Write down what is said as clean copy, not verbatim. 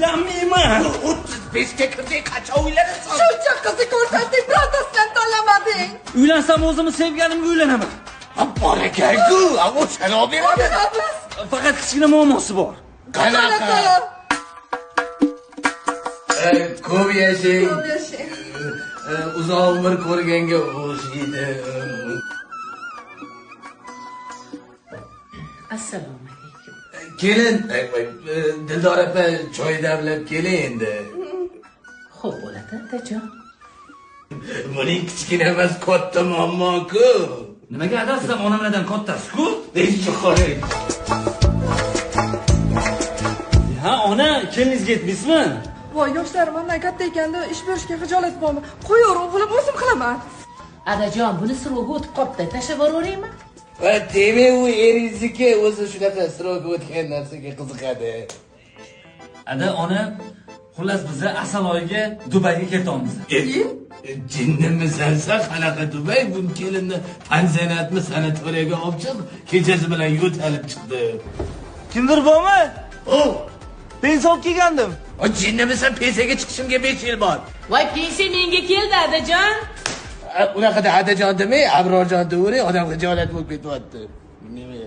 uylanmayman. 35 ga kirding, qancha uylanasan? Shuncha qizni ko'rsatding, birontasidan tanlamading. Uylansam o'zimni sevganimga uylanaman. Barakayku, o'shani olib beradi. Beramiz. Faqat kichkina muammosi bor. Qanaqa? Ko'p yashang. Ko'p yashang. Uzoq umr ko'rganga o'xshaydi. Assalomu alaykum. Kelin, Dildor opa choy damlab keling endi. Xo'p bo'ladi, otajon. Buning kichkina emas, katta muammo-ku. Nimaga adasizam onamlardan kattasi-ku? Eshqo'ring. Ha, ona, kelingizga yetmaysizmi? Voy, yoshlarim mendan katta ekanda ish berishga xijolat bo'lma. Qo'yaver, o'g'lim, o'zim qilaman. Adajon, buni sirovga o'tib qopti. Tashlab yuboraveraymi? Va demak u eringizniki o'zi shunaqa sirovga o'tgan narsaga qiziqadi. Ada, ona, xullas biz asal oyiga Dubayga ketamiz. Jinnimisan san qanaqa Dubay? Bu kelinni pansionatmi sanatoriyaga olib chiq, kechasi bilan yo'talib chiqdi. Kimdir bormi? Pensiya olib kelgandim. O jinnimisan, pensiyaga chiqishimga 5 yil bor. Voy, pensiya menga keldi, adajon. Unaqada adajon demay, Abrorjon deyvering, odam xijolat bo'lib ketyapti. Nima?